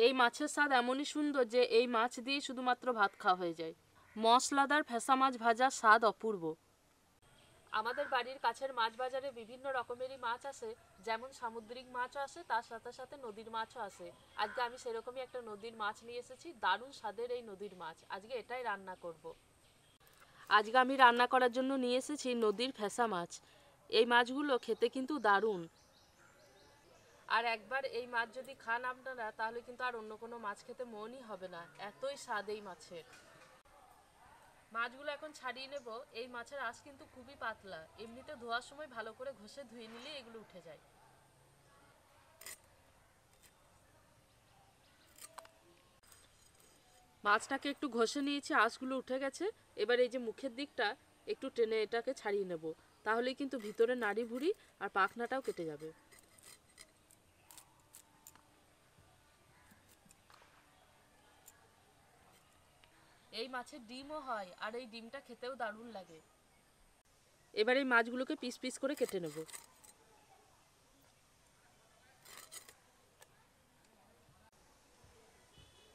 এই মাছের স্বাদ এমনই সুন্দর যে এই মাছ দিয়ে শুধুমাত্র ভাত খাওয়া হয়ে যায়। মশলাদার ফেসা মাছ ভাজার স্বাদ অপূর্ব। আমাদের বাড়ির কাছের মাছ বাজারে বিভিন্ন রকমেরই মাছ আসে, যেমন সামুদ্রিক মাছও আসে, তার সাথে সাথে নদীর মাছও আসে। আজকে আমি সেরকমই একটা নদীর মাছ নিয়ে এসেছি। দারুণ স্বাদের এই নদীর মাছ, আজকে এটাই রান্না করব। আজকে আমি রান্না করার জন্য নিয়ে এসেছি নদীর ফেসা মাছ। এই মাছগুলো খেতে কিন্তু দারুণ। আর একবার এই মাছ যদি খান আপনারা, তাহলে কিন্তু আর অন্য কোনো মাছ খেতে মনই হবে না, এতই স্বাদ এই মাছের। মাছগুলো এখন ছাড়িয়ে নেব। এই মাছের আঁশ কিন্তু খুবই পাতলা, এমনিতে ধোয়ার সময় ভালো করে ঘষে ধুয়ে নিলে এগুলো উঠে যায়। মাছটাকে একটু ঘষে নিয়েছি, আঁশগুলো উঠে গেছে। এবার এই যে মুখের দিকটা একটু টেনে এটাকে ছাড়িয়ে নেব, তাহলেই কিন্তু ভিতরে নাড়ি ভুড়ি আর পাখনাটাও কেটে যাবে। এই মাছের ডিমও হয়, আর এই ডিমটা খেতেও দারুণ লাগে। এবার এই মাছগুলোকে পিস পিস করে কেটে নেব।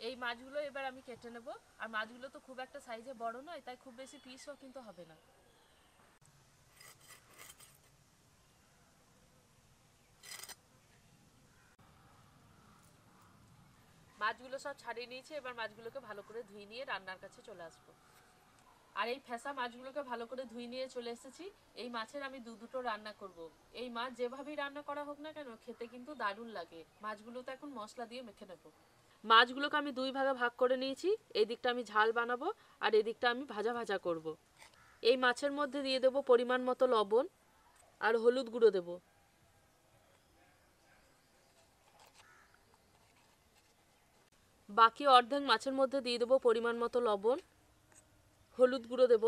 এই মাছগুলো এবার আমি কেটে নেব। আর মাছগুলো তো খুব একটা সাইজে বড় নয়, তাই খুব বেশি পিসও কিন্তু হবে না। মাছগুলো সব ছাড়িয়ে নিয়েছি, এবার মাছগুলোকে ভালো করে ধুয়ে নিয়ে রান্নার কাছে চলে আসবো। আর এই ফেসা মাছগুলোকে ভালো করে ধুয়ে নিয়ে চলে এসেছি। এই মাছের আমি দুটো রান্না করব। এই মাছ যেভাবেই রান্না করা হোক না কেন, খেতে কিন্তু দারুণ লাগে। মাছগুলো তো এখন মশলা দিয়ে মেখে নেব। মাছগুলোকে আমি দুই ভাগে ভাগ করে নিয়েছি। এই দিকটা আমি ঝাল বানাবো, আর এই দিকটা আমি ভাজা ভাজা করব। এই মাছের মধ্যে দিয়ে দেবো পরিমাণ মতো লবণ আর হলুদ গুঁড়ো দেব। বাকি অর্ধেক মাছের মধ্যে দিয়ে দেবো পরিমাণ মতো লবণ, হলুদ গুঁড়ো দেব,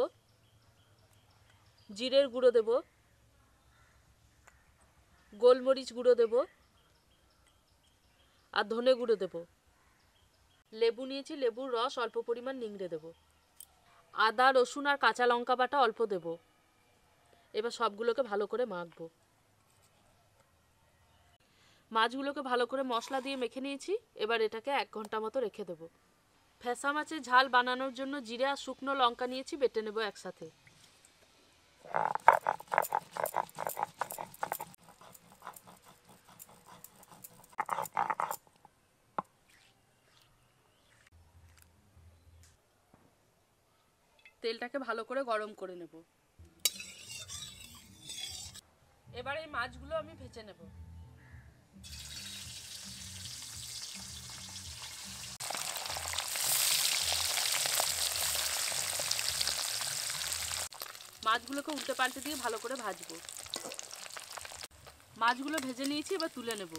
জিরের গুঁড়ো দেব, গোলমরিচ গুঁড়ো দেব আর ধনে গুঁড়ো দেব। লেবু নিয়েছি, লেবুর রস অল্প পরিমাণ নিংড়ে দেব। আদা রসুন আর কাঁচা লঙ্কা বাটা অল্প দেব। এবার সবগুলোকে ভালো করে মাখবো। মাছগুলোকে ভালো করে মশলা দিয়ে মেখে নিয়েছি। এবার এটাকে 1 ঘন্টা মতো রেখে দেব। ফেসা মাছের ঝাল বানানোর জন্য জিরে আর শুকনো লঙ্কা নিয়েছি, বেটে নেব একসাথে। তেলটাকে ভালো করে গরম করে নেব। এবার এই মাছগুলো আমি ভেজে নেব। মাছগুলোকে উল্টে পাল্টে দিয়ে ভালো করে ভাজবো। মাছগুলো ভেজে নিয়েছি, এবার তুলে নেব।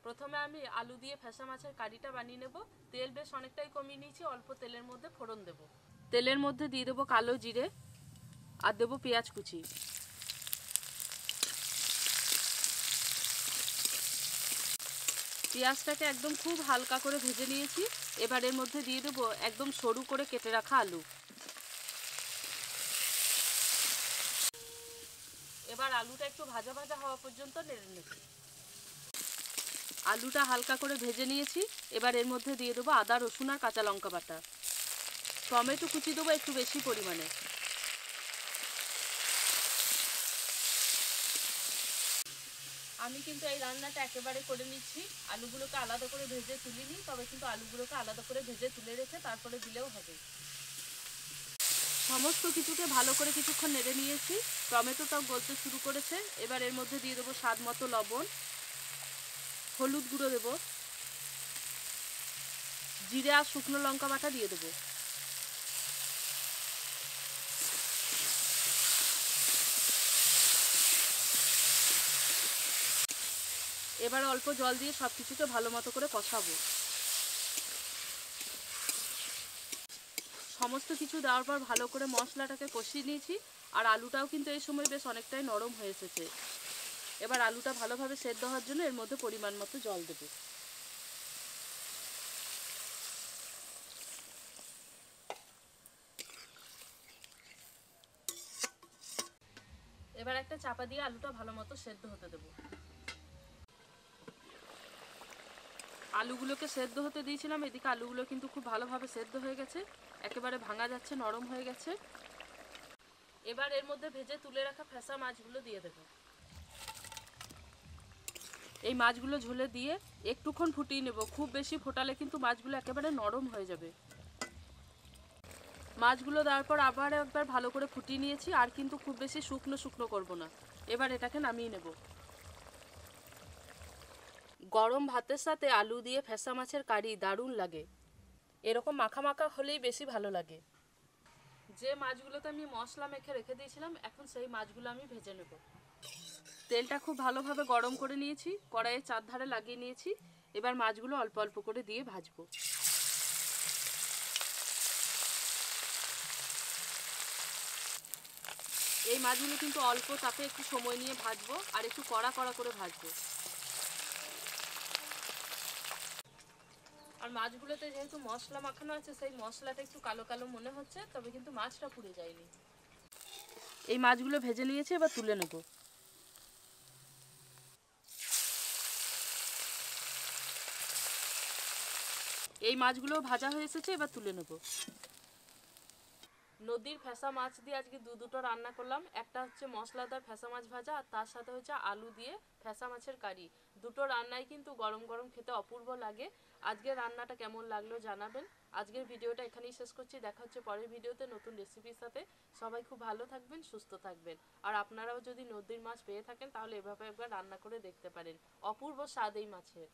প্রথমে আমি আলু দিয়ে ফেসা মাছের কারিটা বানিয়ে নেব। তেল বেশ অনেকটাই কমিয়ে নিয়েছি, অল্প তেলের মধ্যে ফোড়ন দেব। তেলের মধ্যে দিয়ে দেবো কালো জিরে আর দেবো পেঁয়াজ কুচি। পেঁয়াজটাকে একদম খুব হালকা করে ভেজে নিয়েছি। এবার এর মধ্যে দিয়ে দেবো একদম সরু করে কেটে রাখা আলু। এবার আলুটা একটু ভাজা ভাজা হওয়া পর্যন্ত নেড়ে নেব। আলুটা হালকা করে ভেজে নিয়েছি। এবার এর মধ্যে দিয়ে দেবো আদা রসুন আর কাঁচা লঙ্কা বাটা। টমেটো কুচি দেবো একটু বেশি পরিমাণে। আমি কিন্তু এই রান্নাটা একেবারে করে নিচ্ছি। আলুগুলোকে আলাদা করে ভেজে তুলিনি, তবে কিন্তু আলুগুলোকে আলাদা করে ভেজে তুলে রেখে তারপরে দিলেও হবে। সমস্ত কিছুকে ভালো করে কিছুক্ষণ নেড়ে নিয়েছি। টমেটোটাও গলতে শুরু করেছে। এবার এর মধ্যে দিয়ে দেবো স্বাদ মতো লবণ, হলুদ গুঁড়ো দেবো, জিরে আর শুকনো লঙ্কা বাটা দিয়ে দেবো। এবার অল্প জল দিয়ে সব কিছুকে ভালো মতো করে কষাবো। সমস্ত কিছু দেওয়ার পর ভালো করে মশলাটাকে কষিয়ে নিয়েছি। আর আলুটাও কিন্তু এই সময় বেশ অনেকটাই নরম হয়ে এসেছে। এবার আলুটা ভালোভাবে সেদ্ধ হওয়ার জন্য এর মধ্যে পরিমাণ মতো জল দেবো। এবার একটা চাপা দিয়ে আলুটা ভালো মতো সেদ্ধ হতে দেবো। আলুগুলোকে সেদ্ধ হতে দিয়েছিলাম, এদিকে আলুগুলো কিন্তু খুব ভালোভাবে সেদ্ধ হয়ে গেছে, একেবারে ভাঙা যাচ্ছে, নরম হয়ে গেছে। এবার এর মধ্যে ভেজে তুলে রাখা ফ্যাসা মাছগুলো দিয়ে দেবো। এই মাছগুলো ঝোলে দিয়ে একটুক্ষণ ফুটিয়ে নেব, খুব বেশি ফোটালে কিন্তু মাছগুলো একেবারে নরম হয়ে যাবে। মাছগুলো দেওয়ার পর আবার একবার ভালো করে ফুটিয়ে নিয়েছি, আর কিন্তু খুব বেশি শুকনো শুকনো করবো না। এবার এটাকে নামিয়ে নেব। গরম ভাতের সাথে আলু দিয়ে ফ্যাসা মাছের কারি দারুণ লাগে। এরকম মাখা মাখা হলেই বেশি ভালো লাগে। যে মাছগুলোতে আমি মশলা মেখে রেখে দিয়েছিলাম, এখন সেই মাছগুলো আমি ভেজে নেব। তেলটা খুব ভালোভাবে গরম করে নিয়েছি, কড়াইয়ের চারধারে লাগিয়ে নিয়েছি। এবার মাছগুলো অল্প অল্প করে দিয়ে ভাজবো। এই মাছগুলো কিন্তু অল্প তাপে একটু সময় নিয়ে ভাজবো, আর একটু কড়া কড়া করে ভাজবো। আর মাছগুলোতে যেহেতু মশলা মাখানো আছে, সেই মশলাটা একটু কালো কালো মনে হচ্ছে, তবে কিন্তু মাছটা পুড়ে যায়নি। এই মাছগুলো ভেজে নিয়েছি, এবার তুলে নেব। এই মাছগুলো ভাজা হয়ে এসেছে, এবার তুলে নেব। নদীর ফ্যাসা মাছ দিয়ে আজকে দুটো রান্না করলাম। একটা হচ্ছে মশলাদার ফ্যাসা মাছ ভাজা, আর তার সাথে হচ্ছে আলু দিয়ে ফ্যাসা মাছের কারি। দুটো রান্নাই কিন্তু গরম গরম খেতে অপূর্ব লাগে। আজকের রান্নাটা কেমন লাগলো জানাবেন। আজকের ভিডিওটা এখানেই শেষ করছি, দেখা হচ্ছে পরের ভিডিওতে নতুন রেসিপির সাথে। সবাই খুব ভালো থাকবেন, সুস্থ থাকবেন। আর আপনারাও যদি নদীর মাছ পেয়ে থাকেন, তাহলে এভাবে একবার রান্না করে দেখতে পারেন। অপূর্ব স্বাদ এই মাছের।